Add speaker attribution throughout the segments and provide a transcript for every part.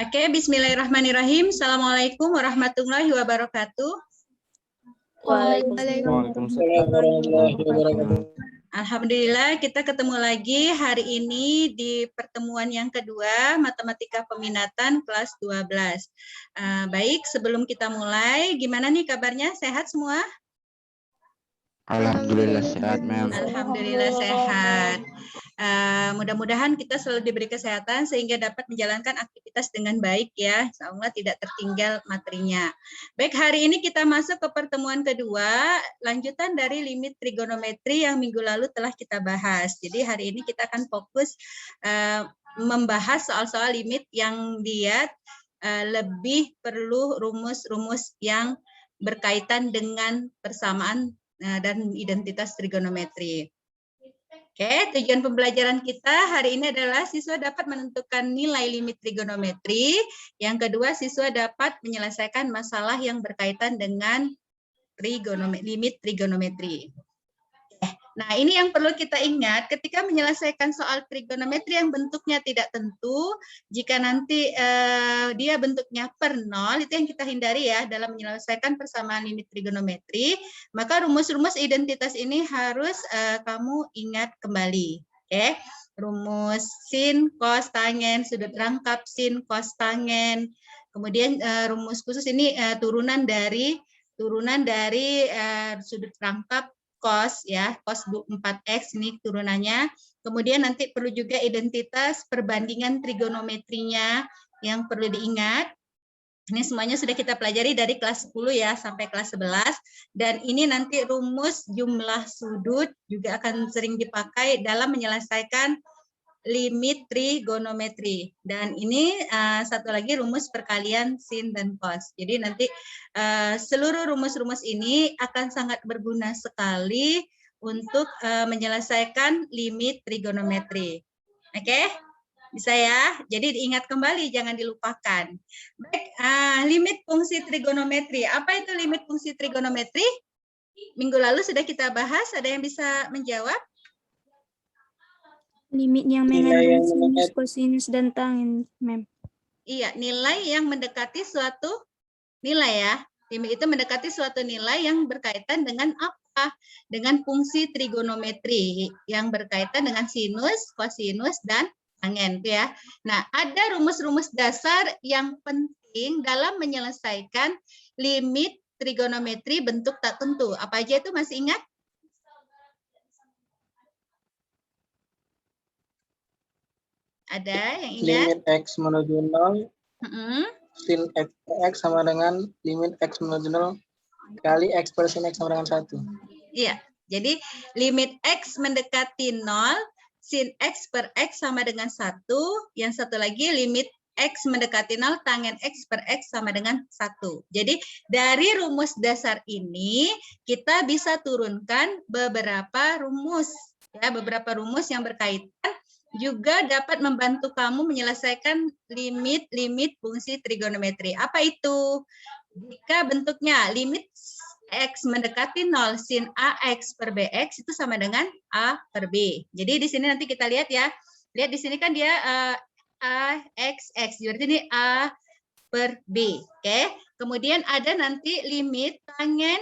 Speaker 1: Oke, bismillahirrahmanirrahim. Assalamualaikum warahmatullahi wabarakatuh. Alhamdulillah kita ketemu lagi hari ini di pertemuan yang kedua Matematika Peminatan kelas 12. Baik, sebelum kita mulai, gimana nih kabarnya? Sehat semua?
Speaker 2: Alhamdulillah sehat, Ma'am.
Speaker 1: Alhamdulillah sehat. Mudah-mudahan kita selalu diberi kesehatan sehingga dapat menjalankan aktivitas dengan baik ya. Insya Allah tidak tertinggal materinya. Baik, hari ini kita masuk ke pertemuan kedua, lanjutan dari limit trigonometri yang minggu lalu telah kita bahas. Jadi hari ini kita akan fokus membahas soal-soal limit yang dia lebih perlu rumus-rumus yang berkaitan dengan persamaan dan identitas trigonometri. Oke, tujuan pembelajaran kita hari ini adalah siswa dapat menentukan nilai limit trigonometri. Yang kedua, siswa dapat menyelesaikan masalah yang berkaitan dengan limit trigonometri. Nah, ini yang perlu kita ingat ketika menyelesaikan soal trigonometri yang bentuknya tidak tentu, jika nanti dia bentuknya per nol, itu yang kita hindari ya dalam menyelesaikan persamaan limit trigonometri, maka rumus-rumus identitas ini harus kamu ingat kembali. Oke, rumus sin, cos, tangen, sudut rangkap sin, cos, tangen. Kemudian rumus khusus ini turunan dari sudut rangkap cos ya, cos 4x ini turunannya. Kemudian nanti perlu juga identitas perbandingan trigonometrinya yang perlu diingat. Ini semuanya sudah kita pelajari dari kelas 10 ya sampai kelas 11, dan ini nanti rumus jumlah sudut juga akan sering dipakai dalam menyelesaikan limit trigonometri. Dan ini satu lagi rumus perkalian sin dan cos. Jadi nanti seluruh rumus-rumus ini akan sangat berguna sekali untuk menyelesaikan limit trigonometri. Oke? Bisa ya? Jadi diingat kembali, jangan dilupakan. Baik, limit fungsi trigonometri. Apa itu limit fungsi trigonometri? Minggu lalu sudah kita bahas, ada yang bisa menjawab?
Speaker 3: Limit yang mengandung sinus, kosinus, dan tangen, Mem.
Speaker 1: Iya, nilai yang mendekati suatu nilai ya. Limit itu mendekati suatu nilai yang berkaitan dengan apa? Dengan fungsi trigonometri yang berkaitan dengan sinus, kosinus, dan tangen ya. Nah, ada rumus-rumus dasar yang penting dalam menyelesaikan limit trigonometri bentuk tak tentu. Apa aja itu masih ingat? Ada yang ingat?
Speaker 4: Limit X menuju 0, sin X sama dengan limit X menuju 0 kali X per sin X sama dengan 1.
Speaker 1: Iya, jadi limit X mendekati 0, sin X per X sama dengan 1. Yang satu lagi limit X mendekati 0, tangen X per X sama dengan 1. Jadi dari rumus dasar ini kita bisa turunkan beberapa rumus. Ya, beberapa rumus yang berkaitan juga dapat membantu kamu menyelesaikan limit fungsi trigonometri. Apa itu? Jika bentuknya limit X mendekati 0, sin AX per BX itu sama dengan A per B. Jadi di sini nanti kita lihat ya. Lihat di sini kan dia AXX. Jadi ini A per B. Oke. Kemudian ada nanti limit tangen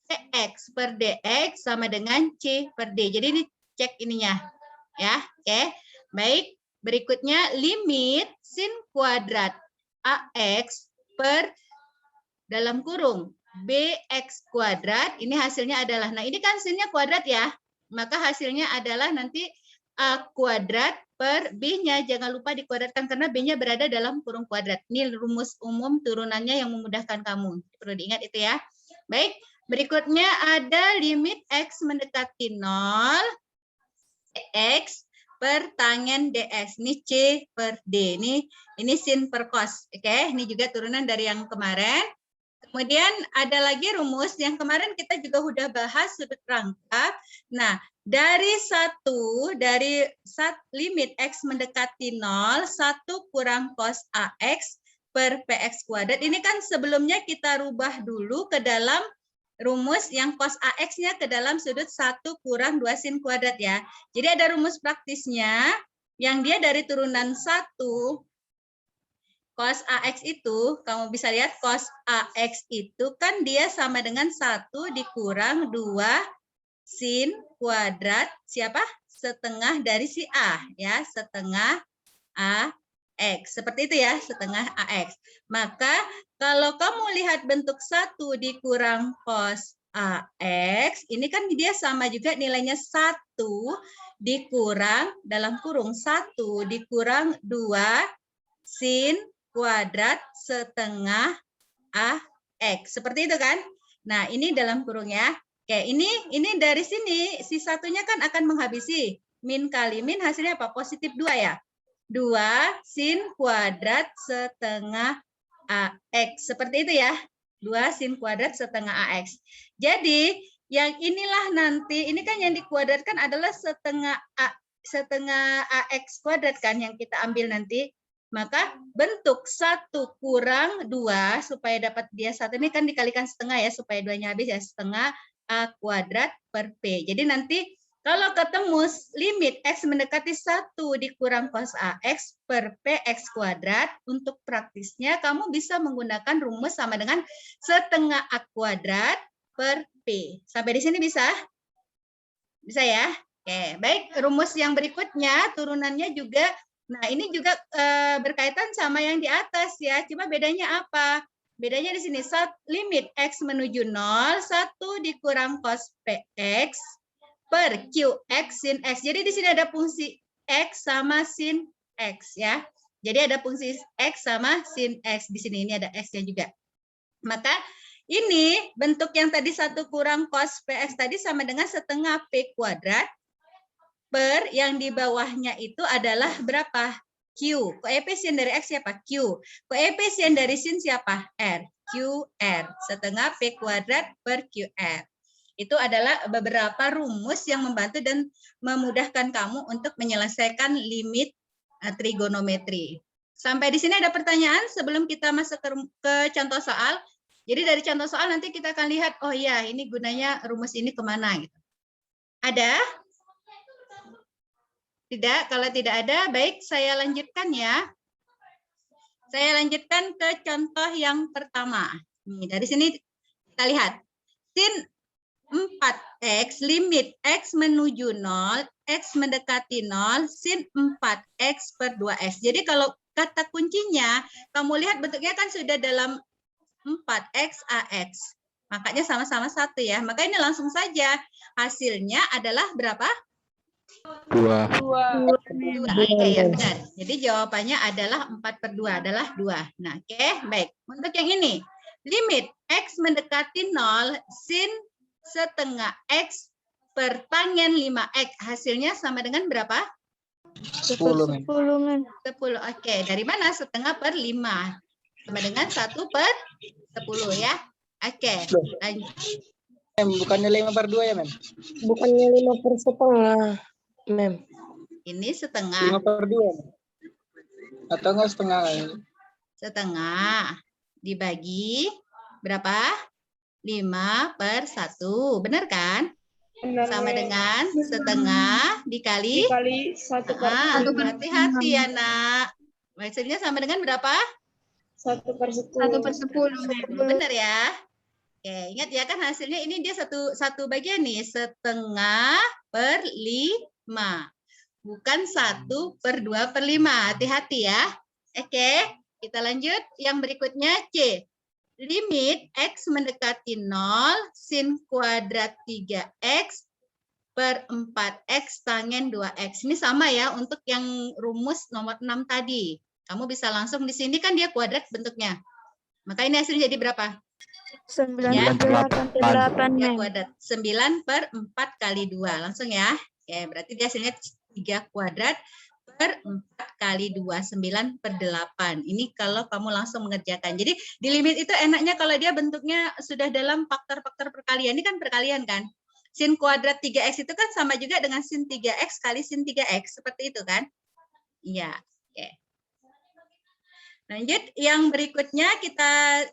Speaker 1: CX per DX sama dengan C per D. Jadi ini cek ininya. Ya, oke. Baik, berikutnya limit sin kuadrat AX per dalam kurung BX kuadrat, ini hasilnya adalah, nah ini kan sinnya kuadrat ya, maka hasilnya adalah nanti A kuadrat per B-nya, jangan lupa dikuadratkan karena B-nya berada dalam kurung kuadrat. Ini rumus umum turunannya yang memudahkan kamu, perlu diingat itu ya. Baik, berikutnya ada limit X mendekati 0, X per tangen DS. Ini C per D. Ini sin per cos. Oke, ini juga turunan dari yang kemarin. Kemudian ada lagi rumus yang kemarin kita juga sudah bahas sudut rangkap. Nah, dari limit X mendekati 0, 1 kurang cos AX per PX kuadrat. Ini kan sebelumnya kita rubah dulu ke dalam rumus yang cos AX-nya ke dalam sudut 1 kurang 2 sin kuadrat ya. Jadi ada rumus praktisnya. yang dia dari turunan 1, cos AX itu, kamu bisa lihat cos AX itu kan dia sama dengan 1 dikurang 2 sin kuadrat siapa? Setengah dari si A, ya, setengah AX. Seperti itu ya, setengah AX. Maka kalau kamu lihat bentuk 1 dikurang cos AX, ini kan dia sama juga nilainya 1 dikurang, dalam kurung 1 dikurang 2 sin kuadrat setengah AX. Seperti itu kan? Nah, ini dalam kurung ya. Oke, ini dari sini, si satunya kan akan menghabisi. Min kali min hasilnya apa? Positif 2 ya. 2 sin kuadrat setengah AX. Seperti itu ya. 2 sin kuadrat setengah AX. Jadi, yang inilah nanti, ini kan yang dikuadratkan adalah setengah AX kuadrat kan yang kita ambil nanti. Maka bentuk 1 kurang 2 supaya dapat dia 1 ini kan dikalikan setengah ya supaya 2-nya habis ya, setengah A kuadrat per P. Jadi nanti kalau ketemu limit X mendekati 1 dikurang cos AX per PX kuadrat, untuk praktisnya kamu bisa menggunakan rumus sama dengan setengah A kuadrat per P. Sampai di sini bisa? Bisa ya? Oke, baik. Rumus yang berikutnya turunannya juga. Nah, ini juga berkaitan sama yang di atas ya. Cuma bedanya apa? Bedanya di sini, limit X menuju 0, 1 dikurang cos PX per QX sin X. Jadi di sini ada fungsi X sama sin X ya. Jadi ada fungsi X sama sin X. Di sini ini ada X-nya juga. Maka ini bentuk yang tadi 1 kurang cos PX tadi sama dengan setengah P kuadrat per yang di bawahnya itu adalah berapa? Q. Koefisien dari X siapa? Q. Koefisien dari sin siapa? R. QR. Setengah P kuadrat per QR. Itu adalah beberapa rumus yang membantu dan memudahkan kamu untuk menyelesaikan limit trigonometri. Sampai di sini ada pertanyaan sebelum kita masuk ke contoh soal. Jadi dari contoh soal nanti kita akan lihat, oh ya ini gunanya rumus ini kemana gitu. Ada? Tidak, kalau tidak ada, baik saya lanjutkan ya. Saya lanjutkan ke contoh yang pertama. Nih, dari sini kita lihat. Sin 4X, limit X menuju 0, X mendekati 0, sin 4X per 2X. Jadi kalau kata kuncinya, kamu lihat bentuknya kan sudah dalam 4X AX. Makanya sama-sama 1 ya. Maka ini langsung saja. Hasilnya adalah berapa?
Speaker 2: 2.
Speaker 1: Oke, ya benar. Jadi jawabannya adalah 4/2 adalah 2. Nah, oke, baik. Untuk yang ini, limit X mendekati 0, sin setengah X per tangen 5X. Hasilnya sama dengan berapa?
Speaker 4: 10.
Speaker 3: 10,
Speaker 1: 10. Oke, dari mana? Setengah per 5. Sama dengan 1 per 10 ya. Oke, lanjut.
Speaker 4: Bukannya 5/2 ya, Mem?
Speaker 5: Bukannya 5/1, Mem.
Speaker 1: Ini setengah.
Speaker 4: 5/2. Atau enggak setengah?
Speaker 1: Setengah dibagi berapa? 5/1. Benar kan? Sama dengan setengah dikali
Speaker 5: 1/1.
Speaker 1: hati-hati ya, Nak. Maksudnya sama dengan berapa?
Speaker 5: 1/10.
Speaker 3: 1/10.
Speaker 1: Benar ya? Oke, ingat ya kan hasilnya ini dia satu bagian nih, setengah per 5. Bukan 1/2/5. Hati-hati ya. Oke, kita lanjut. Yang berikutnya C. Limit X mendekati 0, sin kuadrat 3X per 4X tangen 2X. Ini sama ya untuk yang rumus nomor 6 tadi. Kamu bisa langsung di sini kan dia kuadrat bentuknya. Maka ini hasilnya jadi berapa?
Speaker 3: 9/8,
Speaker 1: Ya,
Speaker 3: Mem.
Speaker 1: kuadrat. 9/4 kali 2. Langsung ya. Oke, berarti dia hasilnya 3 kuadrat per 4 kali 2. 9/8. Ini kalau kamu langsung mengerjakan. Jadi di limit itu enaknya kalau dia bentuknya sudah dalam faktor-faktor perkalian. Ini kan perkalian kan. Sin kuadrat 3X itu kan sama juga dengan sin 3X kali sin 3X. Seperti itu kan? Iya. Oke. Lanjut, yang berikutnya kita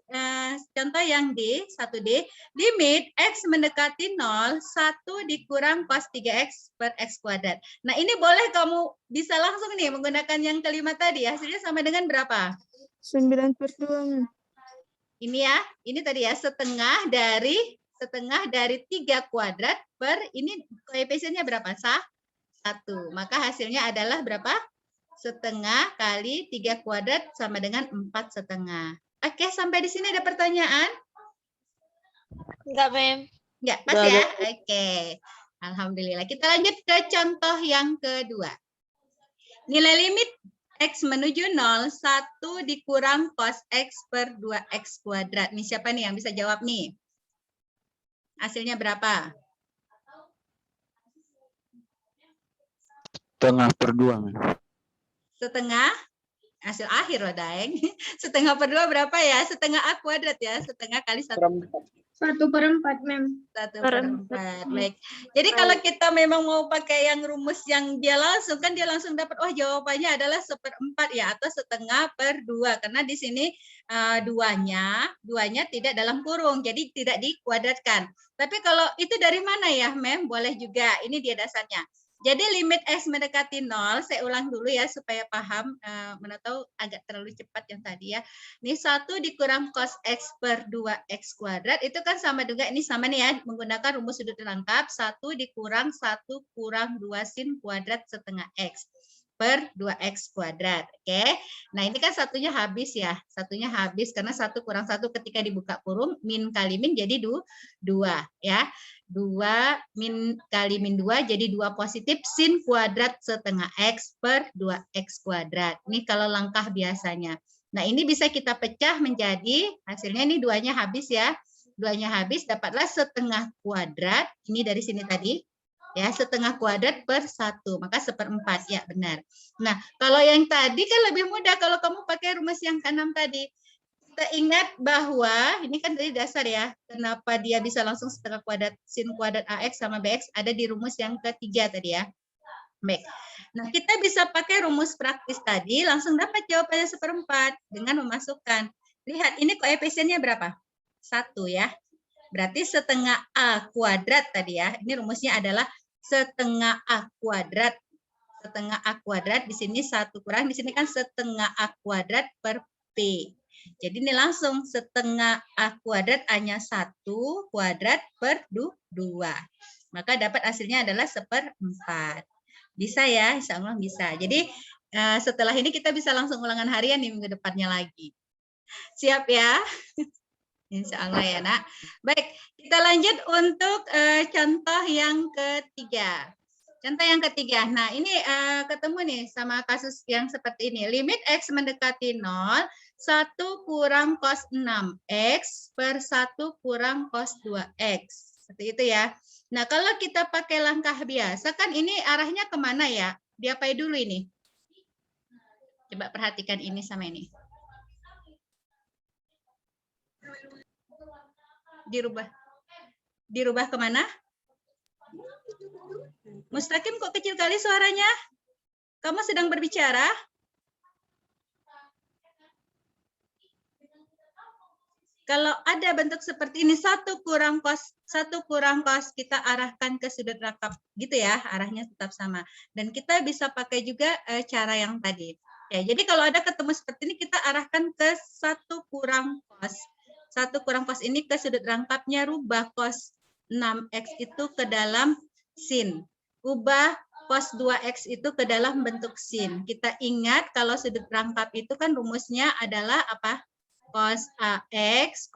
Speaker 1: contoh yang D, 1D. Limit X mendekati 0, 1 dikurang cos 3X per X kuadrat. Nah, ini boleh kamu bisa langsung nih menggunakan yang kelima tadi. Hasilnya sama dengan berapa?
Speaker 3: 9/2, Mem.
Speaker 1: Ini ya, ini tadi ya, setengah dari 3 kuadrat per, ini koefisiennya berapa? 1. Maka hasilnya adalah berapa? Setengah kali 3 kuadrat sama dengan 4,5. Oke, sampai di sini ada pertanyaan?
Speaker 5: Enggak, Mem.
Speaker 1: Enggak, pas ya? Oke. Alhamdulillah. Kita lanjut ke contoh yang kedua. Nilai limit X menuju 0, 1 dikurang cos X per 2X kuadrat. Nih siapa nih yang bisa jawab nih? Hasilnya berapa?
Speaker 2: Setengah per 2, Mem.
Speaker 1: Setengah, hasil akhir loh, Daeng. Setengah per 2 berapa ya? Setengah A kuadrat ya. Setengah kali 1.
Speaker 5: 1/4, Mem.
Speaker 1: 1/4. Baik. Jadi kalau kita memang mau pakai yang rumus yang dia langsung dapat, oh jawabannya adalah 1/4 ya, atau setengah per 2. Karena di sini duanya tidak dalam kurung, jadi tidak dikuadratkan. Tapi kalau itu dari mana ya, Mem? Boleh juga. Ini dia dasarnya. Jadi limit X mendekati 0, saya ulang dulu ya supaya paham, mana tahu agak terlalu cepat yang tadi ya. Ini 1 dikurang cos X per 2X kuadrat, itu kan sama juga, ini sama nih ya, menggunakan rumus sudut lengkap, 1 dikurang 1 kurang 2 sin kuadrat setengah X per 2X kuadrat. Oke, nah ini kan satunya habis ya, satunya habis karena 1 kurang 1 ketika dibuka kurung, min kali min jadi 2 ya. 2 min kali min 2 jadi 2 positif sin kuadrat setengah X per 2X kuadrat. Ini kalau langkah biasanya. Nah ini bisa kita pecah menjadi, hasilnya ini 2-nya habis ya. 2-nya habis, dapatlah setengah kuadrat, ini dari sini tadi. Ya, setengah kuadrat per 1, maka 1/4, ya benar. Nah, kalau yang tadi kan lebih mudah kalau kamu pakai rumus yang ke-6 tadi. Kita ingat bahwa ini kan dari dasar ya, kenapa dia bisa langsung setengah kuadrat sin kuadrat AX sama BX ada di rumus yang ketiga tadi ya. Baik. Nah, kita bisa pakai rumus praktis tadi, langsung dapat jawabannya 1/4 dengan memasukkan. Lihat, ini koefisiennya berapa? 1 ya. Berarti setengah A kuadrat tadi ya. Ini rumusnya adalah setengah A kuadrat. Setengah A kuadrat, di sini 1 kurang, di sini kan setengah A kuadrat per P. Jadi ini langsung setengah A kuadrat A-nya 1 kuadrat per 2. Maka dapat hasilnya adalah 1/4. Bisa ya, insya Allah bisa. Jadi setelah ini kita bisa langsung ulangan harian di minggu depannya lagi. Siap ya? Insya Allah ya nak. Baik, kita lanjut untuk contoh yang ketiga. Contoh yang ketiga, nah ini ketemu nih sama kasus yang seperti ini. Limit X mendekati 0, 1 kurang cos 6X per 1 kurang cos 2X. Seperti itu ya. Nah kalau kita pakai langkah biasa kan ini arahnya kemana ya? Diapain dulu ini? Coba perhatikan ini sama ini. Dirubah kemana? Mustaqim kok kecil kali suaranya? Kamu sedang berbicara? Kalau ada bentuk seperti ini, 1 kurang cos, kita arahkan ke sudut rangkap gitu ya, arahnya tetap sama. Dan kita bisa pakai juga cara yang tadi. Ya, jadi kalau ada ketemu seperti ini, kita arahkan ke 1 kurang cos. 1 kurang cos ini ke sudut rangkapnya, rubah cos 6X itu ke dalam sin. Ubah cos 2X itu ke dalam bentuk sin. Kita ingat kalau sudut rangkap itu kan rumusnya adalah apa? Cos AX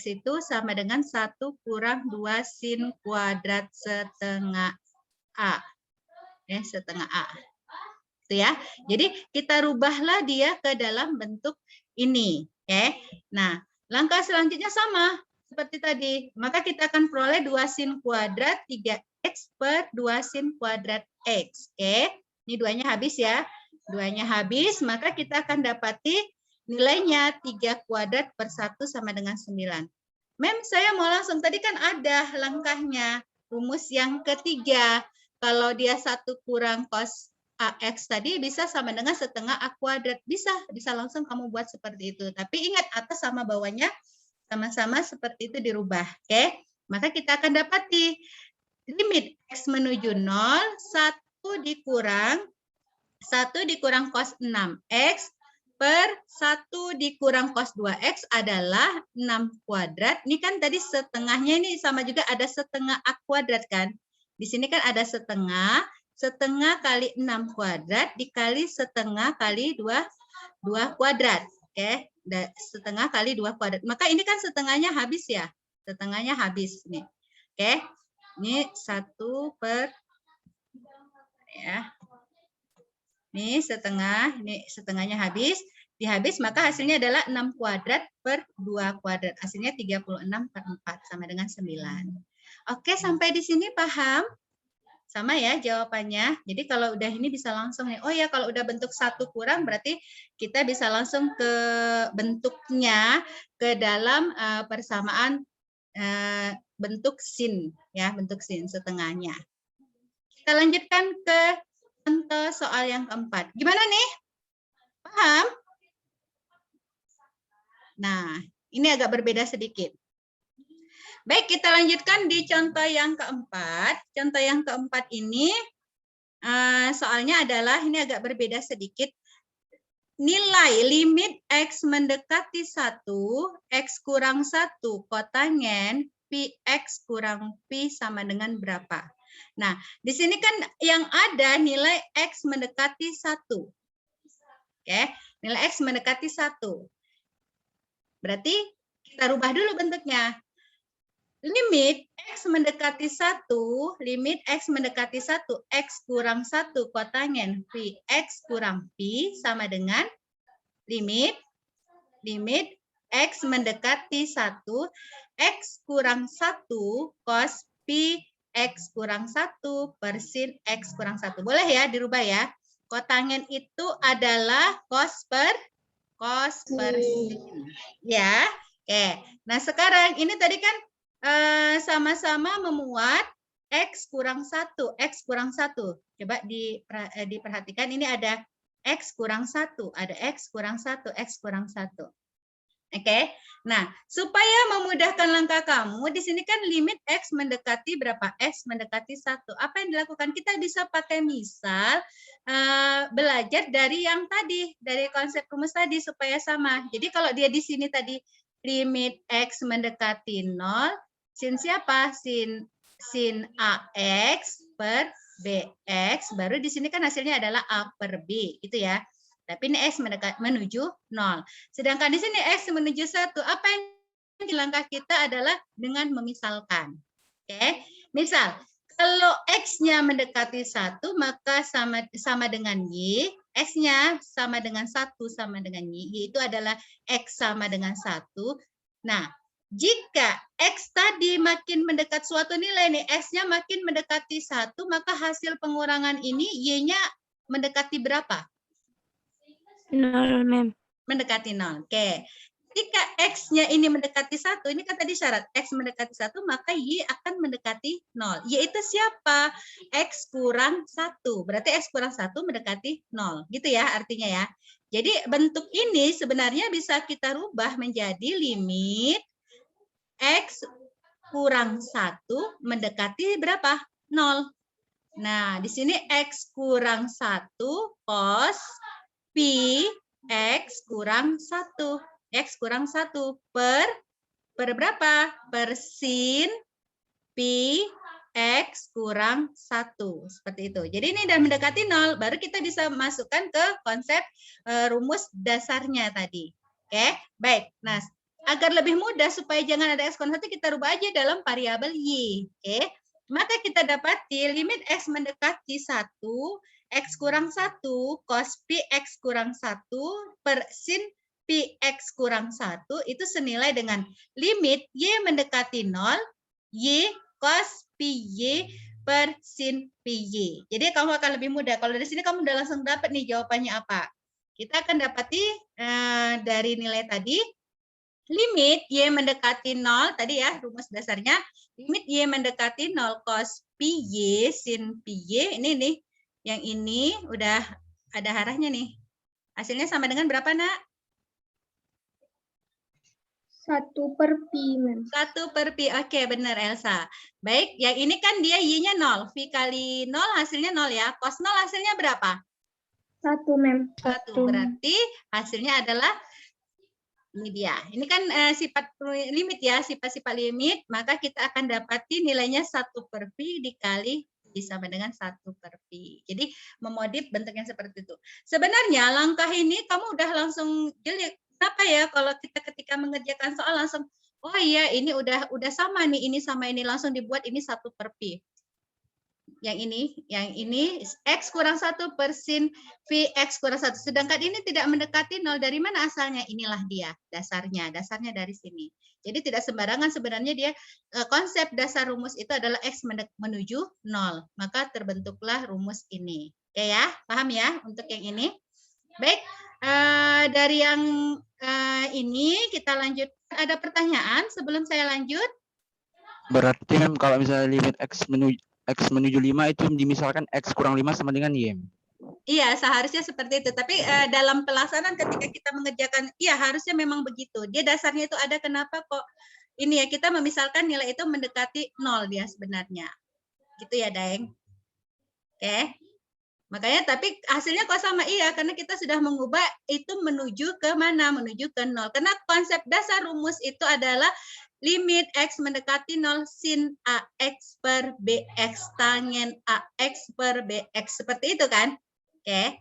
Speaker 1: itu sama dengan 1 kurang 2 sin kuadrat setengah A. Ya, setengah A. Itu ya. Jadi kita rubahlah dia ke dalam bentuk ini. Oke. Nah, langkah selanjutnya sama seperti tadi. Maka kita akan peroleh 2 sin kuadrat 3X per 2 sin kuadrat X. Oke. Ini 2-nya habis ya. 2-nya habis, maka kita akan dapati nilainya 3 kuadrat per 1 sama dengan 9. Mem, saya mau langsung. Tadi kan ada langkahnya. Rumus yang ketiga. Kalau dia 1 kurang cos AX tadi bisa sama dengan setengah A kuadrat. Bisa langsung kamu buat seperti itu. Tapi ingat atas sama bawahnya sama-sama seperti itu dirubah. Oke, maka kita akan dapati limit X menuju 0, 1 dikurang cos 6X per 1 dikurang cos 2X adalah 6 kuadrat. Ini kan tadi setengahnya ini sama juga ada setengah A kuadrat kan. Di sini kan ada setengah kali 6 kuadrat dikali setengah kali 2 kuadrat. Oke, setengah kali 2 kuadrat. Maka ini kan setengahnya habis ya. Setengahnya habis nih. Oke. Ini 1 per ya. Ini setengahnya habis. Dihabis maka hasilnya adalah 6 kuadrat per 2 kuadrat. Hasilnya 36 per 4 sama dengan 9. Oke, sampai di sini paham? Sama ya jawabannya. Jadi kalau udah ini bisa langsung nih. Oh ya, kalau udah bentuk 1 kurang berarti kita bisa langsung ke bentuknya ke dalam persamaan bentuk sin ya, bentuk sin setengahnya. Kita lanjutkan ke contoh soal yang keempat. Gimana nih? Paham? Nah, ini agak berbeda sedikit. Baik, kita lanjutkan di contoh yang keempat. Contoh yang keempat ini soalnya adalah ini agak berbeda sedikit. Nilai limit X mendekati 1, X kurang 1 kotangen Px kurang P sama dengan berapa? Nah, di sini kan yang ada nilai X mendekati 1. Oke, nilai X mendekati 1. Berarti kita rubah dulu bentuknya. Limit X mendekati 1, limit X mendekati 1, X kurang 1 kotangen Px kurang P sama dengan limit X mendekati 1, X kurang 1 cos Px kurang 1 per sin X kurang 1. Boleh ya dirubah ya. Kotangen itu adalah cos per sin. Ya. Oke. Nah, sekarang ini tadi kan sama-sama memuat X kurang 1. X kurang 1. Coba diperhatikan ini ada X kurang 1. Ada X kurang 1. X kurang 1. Oke. Nah, supaya memudahkan langkah kamu, di sini kan limit X mendekati berapa? X mendekati 1. Apa yang dilakukan? Kita bisa pakai misal belajar dari yang tadi, dari konsep rumus tadi supaya sama. Jadi kalau dia di sini tadi limit X mendekati 0, sin siapa? Sin AX per BX, baru di sini kan hasilnya adalah A per B, gitu ya. Tapi ini X menuju 0. Sedangkan di sini X menuju 1, apa yang di langkah kita adalah dengan memisalkan. Oke, misal kalau X-nya mendekati 1, maka sama dengan Y, X-nya sama dengan 1 sama dengan Y, itu adalah X sama dengan 1. Nah, jika X tadi makin mendekat suatu nilai nih, X-nya makin mendekati 1, maka hasil pengurangan ini Y-nya mendekati berapa?
Speaker 3: 0, Mem.
Speaker 1: Mendekati 0. Oke. Jika X-nya ini mendekati 1, ini kan tadi syarat X mendekati 1, maka Y akan mendekati 0. Y itu siapa? X kurang 1. Berarti X kurang 1 mendekati 0. Gitu ya artinya ya. Jadi bentuk ini sebenarnya bisa kita rubah menjadi limit X kurang 1 mendekati berapa? 0. Nah, di sini X kurang 1 cos P X kurang 1. X kurang 1 per berapa? Per sin P X kurang 1. Seperti itu. Jadi ini udah mendekati 0, baru kita bisa masukkan ke konsep rumus dasarnya tadi. Oke, baik. Nah, agar lebih mudah supaya jangan ada X kurang 1, kita rubah aja dalam variabel Y. Oke, maka kita dapati limit X mendekati 1, X kurang 1, cos Px kurang 1 per sin Px kurang 1 itu senilai dengan limit Y mendekati 0, Y cos Py per sin Py. Jadi kamu akan lebih mudah. Kalau dari sini kamu udah langsung dapat nih jawabannya apa. Kita akan dapati dari nilai tadi, limit Y mendekati 0, tadi ya rumus dasarnya, limit Y mendekati 0 cos Py sin Py, ini nih, Yang ini udah ada arahnya nih. Hasilnya sama dengan berapa, Nak?
Speaker 5: 1/pi, Mem.
Speaker 1: 1/pi. Oke, benar Elsa. Baik, yang ini kan dia Y-nya 0. V kali 0 hasilnya 0 ya. Cos 0 hasilnya berapa?
Speaker 5: 1, Mem.
Speaker 1: 1. Berarti hasilnya adalah ini dia. Ini kan sifat limit ya, sifat-sifat limit. Maka kita akan dapati nilainya 1/pi dikali I sama dengan 1/pi. Jadi memodif bentuk yang seperti itu. Sebenarnya langkah ini kamu udah langsung jeli. Kenapa ya kalau kita ketika mengerjakan soal langsung, oh iya ini udah sama nih, ini sama ini langsung dibuat ini 1/pi. Yang ini X kurang 1 per sin V X kurang 1. Sedangkan ini tidak mendekati 0. Dari mana asalnya? Inilah dia dasarnya. Dasarnya dari sini. Jadi tidak sembarangan sebenarnya dia konsep dasar rumus itu adalah X menuju 0. Maka terbentuklah rumus ini. Oke ya, paham ya untuk yang ini? Baik, dari yang ini kita lanjut. Ada pertanyaan sebelum saya lanjut?
Speaker 2: Berarti kan kalau misalnya limit X menuju 5 itu dimisalkan X kurang 5 sama dengan Y.
Speaker 1: Iya, seharusnya seperti itu. Tapi dalam pelaksanaan ketika kita mengerjakan, iya harusnya memang begitu. Dia dasarnya itu ada kenapa kok ini ya, kita memisalkan nilai itu mendekati 0 dia sebenarnya. Gitu ya, Daeng. Oke. Makanya tapi hasilnya kok sama, iya karena kita sudah mengubah itu menuju ke mana? Menuju ke 0. Karena konsep dasar rumus itu adalah limit X mendekati 0 sin AX per BX tangen AX per BX. Seperti itu kan? Oke.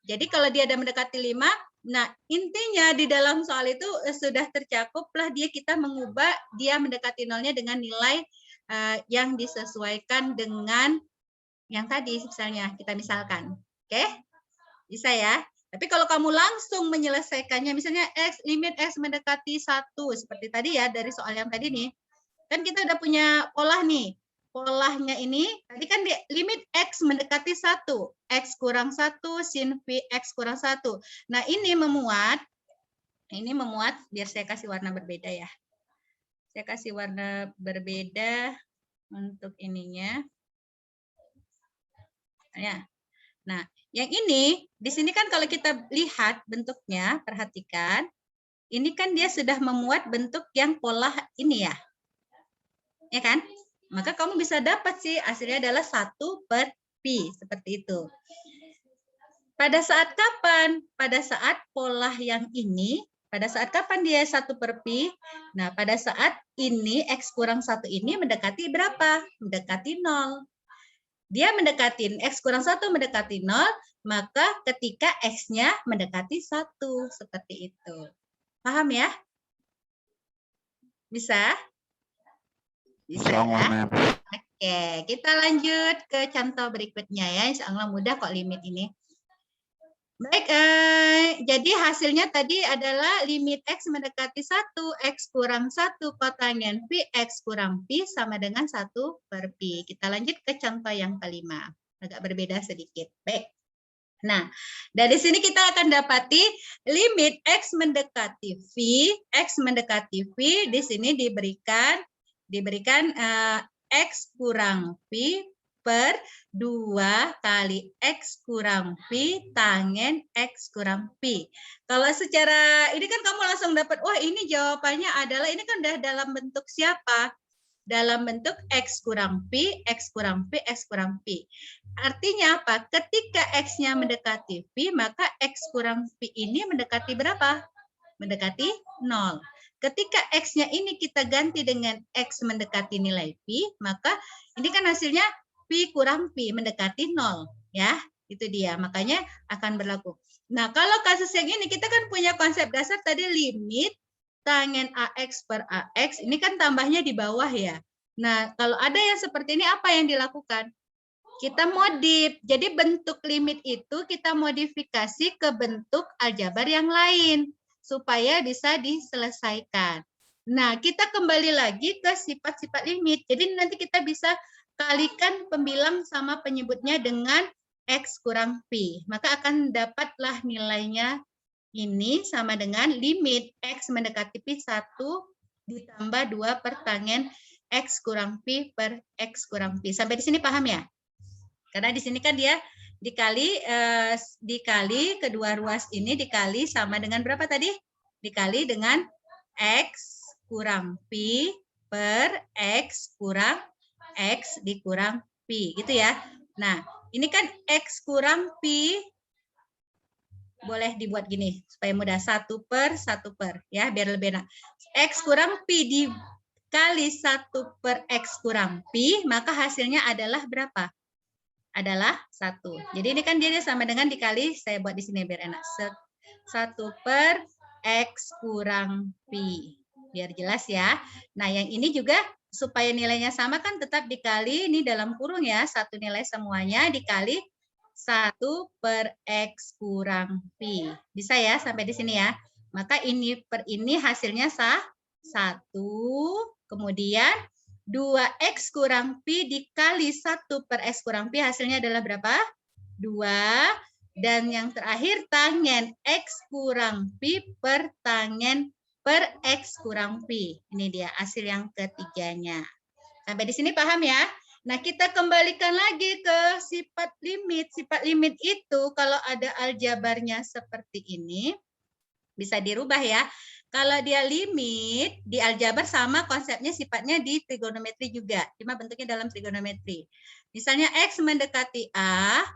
Speaker 1: Jadi kalau dia ada mendekati 5, nah intinya di dalam soal itu sudah tercakup lah dia kita mengubah dia mendekati 0-nya dengan nilai yang disesuaikan dengan yang tadi misalnya kita misalkan. Oke? Bisa ya? Tapi kalau kamu langsung menyelesaikannya, misalnya limit X mendekati 1, seperti tadi ya, dari soal yang tadi nih, kan kita udah punya pola nih. Polanya ini, tadi kan limit X mendekati 1, X kurang 1, sin V X kurang 1. Nah ini memuat, biar saya kasih warna berbeda ya. Saya kasih warna berbeda untuk ininya. Ya. Nah, yang ini di sini kan kalau kita lihat bentuknya, perhatikan, ini kan dia sudah memuat bentuk yang pola ini ya. Ya kan? Maka kamu bisa dapat sih hasilnya adalah 1/pi seperti itu. Pada saat kapan? Pada saat pola yang ini, pada saat kapan dia 1/pi? Nah, pada saat ini X kurang 1 ini mendekati berapa? Mendekati 0. Dia mendekati X kurang 1 mendekati 0, maka ketika X-nya mendekati 1. Seperti itu. Paham ya? Bisa? Bisa ya? Oke, kita lanjut ke contoh berikutnya ya. Insya Allah mudah kok limit ini. Baik, jadi hasilnya tadi adalah limit X mendekati 1, X kurang 1 kotangen V, X kurang Pi sama dengan 1/pi. Kita lanjut ke contoh yang kelima. Agak berbeda sedikit. Baik. Nah, dari sini kita akan dapati limit X mendekati V, X mendekati V, di sini diberikan X kurang Pi per 2 kali X kurang Pi tangen X kurang Pi. Kalau secara ini kan kamu langsung dapat, wah ini jawabannya adalah, ini kan udah dalam bentuk siapa? Dalam bentuk X kurang Pi, X kurang Pi, X kurang Pi. Artinya apa? Ketika X-nya mendekati Pi, maka X kurang Pi ini mendekati berapa? Mendekati 0. Ketika X-nya ini kita ganti dengan X mendekati nilai Pi, maka ini kan hasilnya Pi kurang Pi mendekati 0. Ya, itu dia. Makanya akan berlaku. Nah, kalau kasus yang ini, kita kan punya konsep dasar tadi limit tangen AX per AX. Ini kan tambahnya di bawah ya. Nah, kalau ada yang seperti ini, apa yang dilakukan? Kita modif. Jadi bentuk limit itu kita modifikasi ke bentuk aljabar yang lain. Supaya bisa diselesaikan. Nah, kita kembali lagi ke sifat-sifat limit. Jadi nanti kita bisa kalikan pembilang sama penyebutnya dengan X kurang Pi. Maka akan dapatlah nilainya ini sama dengan limit X mendekati Pi 1 ditambah 2 per tangen X kurang Pi per X kurang Pi. Sampai di sini paham ya? Karena di sini kan dia dikali kedua ruas ini dikali sama dengan berapa tadi? Dikali dengan X kurang Pi per X kurang X dikurang Pi, gitu ya. Nah, ini kan X kurang Pi, boleh dibuat gini, supaya mudah, 1 per, ya, biar lebih enak. X kurang Pi dikali 1 per X kurang Pi, maka hasilnya adalah berapa? Adalah 1. Jadi ini kan dia sama dengan dikali, saya buat di sini biar enak. 1 per X kurang Pi. Biar jelas ya. Nah, yang ini juga supaya nilainya sama kan tetap dikali, ini dalam kurung ya, satu nilai semuanya dikali 1 per X kurang Pi. Bisa ya sampai di sini ya. Maka ini per ini hasilnya 1. Kemudian 2X kurang Pi dikali 1 per X kurang Pi hasilnya adalah berapa? 2. Dan yang terakhir tangen X kurang Pi per tangen per X kurang Pi. Ini dia hasil yang ketiganya. Sampai di sini paham ya? Nah, kita kembalikan lagi ke sifat limit. Sifat limit itu kalau ada aljabarnya seperti ini, bisa dirubah ya. Kalau dia limit, di aljabar sama konsepnya sifatnya di trigonometri juga. Cuma bentuknya dalam trigonometri. Misalnya X mendekati A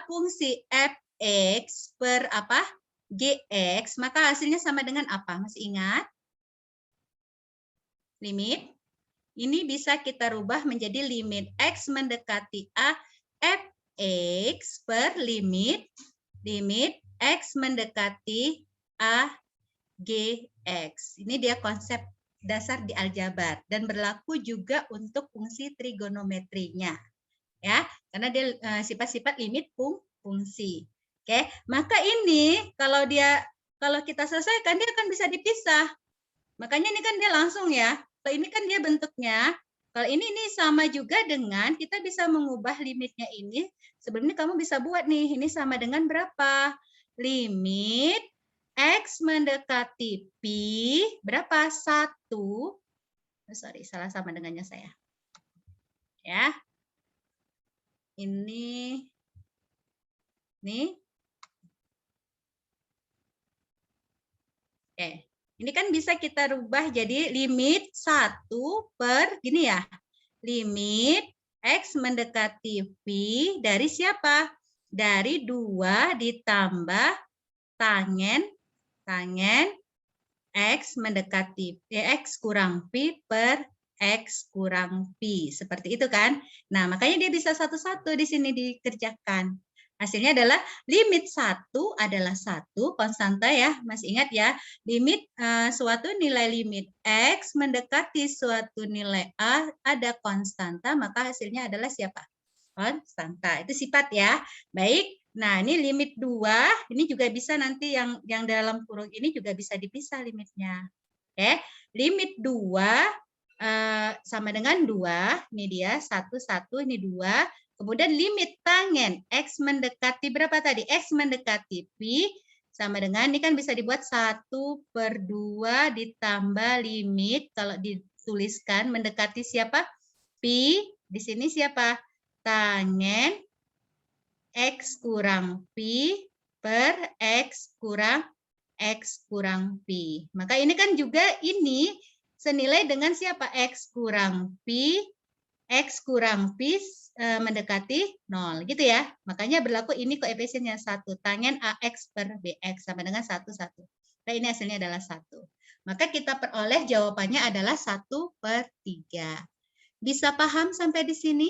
Speaker 1: fungsi Fx per apa? Gx, maka hasilnya sama dengan apa? Masih ingat? Limit. Ini bisa kita rubah menjadi limit X mendekati A Fx per limit X mendekati A Gx. Ini dia konsep dasar di aljabar dan berlaku juga untuk fungsi trigonometrinya. Ya, karena dia sifat-sifat limit fungsi. Oke, maka ini kalau kita selesaikan dia akan bisa dipisah. Makanya ini kan dia langsung ya. Kalau ini kan dia bentuknya, kalau ini sama juga dengan kita bisa mengubah limitnya ini. Sebelumnya kamu bisa buat nih, ini sama dengan berapa? Limit X mendekati Pi, berapa? 1. Sorry, salah sama dengannya saya. Ya. Ini. Oke. Ini kan bisa kita rubah jadi limit 1 per gini ya. Limit X mendekati Pi dari siapa? Dari 2 ditambah tangen X mendekati X kurang Pi per X kurang Pi. Seperti itu kan. Nah, makanya dia bisa satu-satu di sini dikerjakan. Hasilnya adalah limit 1 adalah 1, konstanta ya, masih ingat ya. Limit suatu nilai limit X mendekati suatu nilai A ada konstanta, maka hasilnya adalah siapa? Konstanta, itu sifat ya. Baik, nah ini limit 2, ini juga bisa nanti yang dalam kurung ini juga bisa dipisah limitnya. Oke, limit 2 sama dengan 2, ini dia 1, 1, ini 2. Kemudian limit tangen X mendekati berapa tadi? X mendekati Pi sama dengan, ini kan bisa dibuat 1 per 2 ditambah limit, kalau dituliskan mendekati siapa? Pi, di sini siapa? Tangen X kurang Pi per X kurang Pi. Maka ini kan juga ini senilai dengan siapa? X kurang Pi mendekati 0 gitu ya. Makanya berlaku ini koefisiennya 1. Tangen AX per BX sama dengan 1, 1. Nah, ini hasilnya adalah 1. Maka kita peroleh jawabannya adalah 1/3. Bisa paham sampai di sini?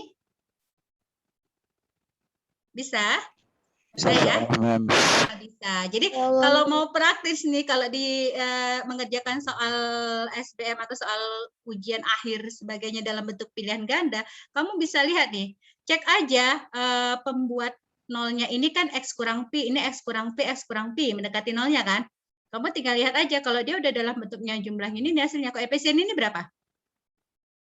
Speaker 1: Bisa? Bisa ya? Bisa. Jadi kalau mau praktis nih, kalau mengerjakan soal SBM atau soal ujian akhir sebagainya dalam bentuk pilihan ganda, kamu bisa lihat nih, cek aja pembuat nolnya ini kan X kurang Pi, ini X kurang Pi, mendekati nolnya kan. Kamu tinggal lihat aja kalau dia udah dalam bentuknya jumlah ini hasilnya koefisien ini berapa?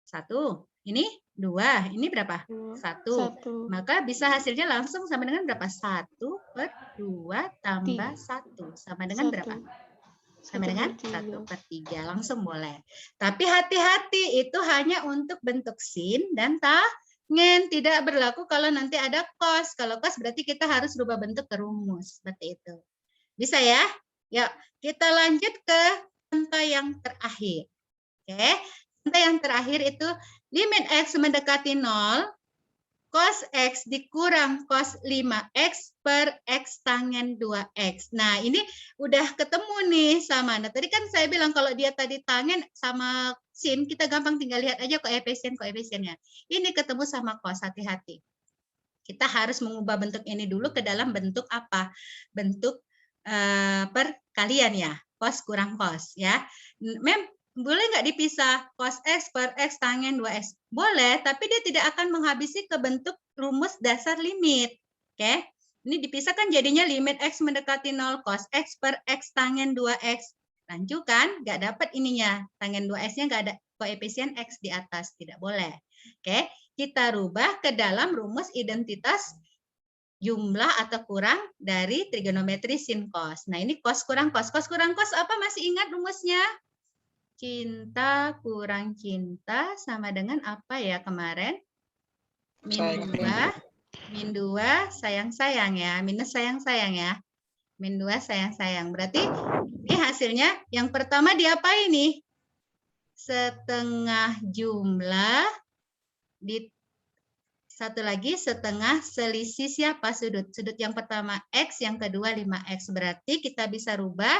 Speaker 1: 1. Ini 2, ini berapa? 1. Maka bisa hasilnya langsung sama dengan berapa? 1 per 2 tambah 1. Sama dengan berapa? Sama dengan 1/3. Langsung boleh. Tapi hati-hati, itu hanya untuk bentuk sin dan Ngen tidak berlaku kalau nanti ada cos. Kalau cos berarti kita harus rubah bentuk ke rumus. Seperti itu. Bisa ya? Yuk, kita lanjut ke contoh yang terakhir. Oke, contoh yang terakhir itu limit X mendekati 0, cos X dikurang cos 5X per X tangen 2X. Nah, ini udah ketemu nih sama. Nah, tadi kan saya bilang kalau dia tadi tangen sama sin, kita gampang tinggal lihat aja koefisien-koefisiennya. Ini ketemu sama cos, hati-hati. Kita harus mengubah bentuk ini dulu ke dalam bentuk apa? Bentuk perkalian ya, cos kurang cos ya. Mem, boleh nggak dipisah cos X per X tangen 2X? Boleh, tapi dia tidak akan menghabisi ke bentuk rumus dasar limit. Oke, ini dipisahkan jadinya limit X mendekati 0 cos X per X tangen 2X. Lanjutkan, nggak dapat ininya. Tangen 2X-nya nggak ada koefisien X di atas, tidak boleh. Oke, kita rubah ke dalam rumus identitas jumlah atau kurang dari trigonometri sin cos. Nah, ini cos kurang cos. Cos kurang cos apa, masih ingat rumusnya? Cinta kurang cinta sama dengan apa ya kemarin? Min 2 sayang-sayang ya. Minus sayang-sayang ya. Min 2 sayang-sayang. Berarti ini hasilnya yang pertama diapain nih? Setengah jumlah di satu lagi setengah selisih siapa sudut? Sudut yang pertama X, yang kedua 5X. Berarti kita bisa rubah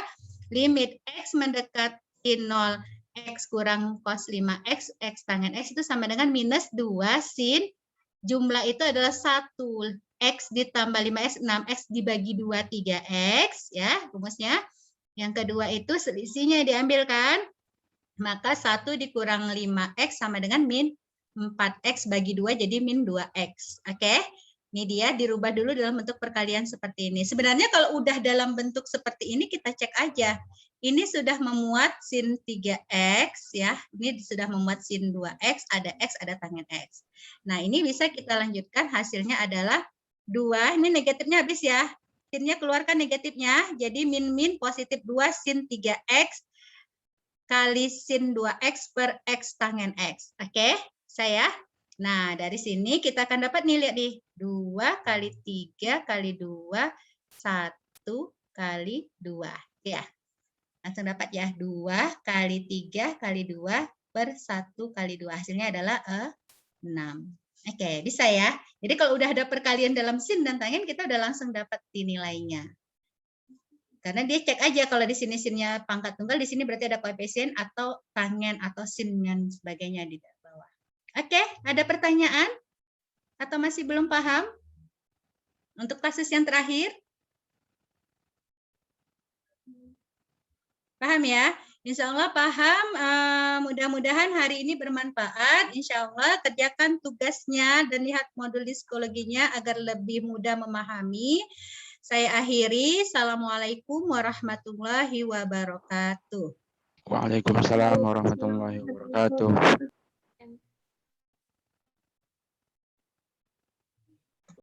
Speaker 1: limit X mendekati 0, X kurang cos 5X, X tangen X itu sama dengan minus 2 sin. Jumlah itu adalah 1. X ditambah 5X, 6X dibagi 2, 3X. Ya, rumusnya. Yang kedua itu selisihnya diambil kan? Maka 1 dikurang 5X sama dengan min 4X bagi 2 jadi min 2X. Oke? Ini dia dirubah dulu dalam bentuk perkalian seperti ini. Sebenarnya kalau udah dalam bentuk seperti ini kita cek aja. Ini sudah memuat sin 3X ya. Ini sudah memuat sin 2X, ada X, ada tangen X. Nah, ini bisa kita lanjutkan, hasilnya adalah 2. Ini negatifnya habis ya. Sinnya keluarkan negatifnya. Jadi min positif 2 sin 3X kali sin 2X per X tangen X. Oke, saya. Nah, dari sini kita akan dapat nih, lihat nih. 2 kali 3 kali 2, 1 kali 2. Ya. Langsung dapat ya, 2 kali 3 kali 2 per 1 kali 2. Hasilnya adalah 6. Oke, bisa ya. Jadi kalau udah ada perkalian dalam sin dan tangen, kita udah langsung dapat nilainya. Karena dia cek aja kalau di sini sinnya pangkat tunggal, di sini berarti ada koefisien atau tangen atau sin dan sebagainya di bawah. Oke, ada pertanyaan? Atau masih belum paham? Untuk kasus yang terakhir? Paham ya? Insya Allah paham. Mudah-mudahan hari ini bermanfaat. Insya Allah kerjakan tugasnya dan lihat modul psikologinya agar lebih mudah memahami. Saya akhiri. Assalamualaikum warahmatullahi wabarakatuh.
Speaker 2: Waalaikumsalam warahmatullahi wabarakatuh.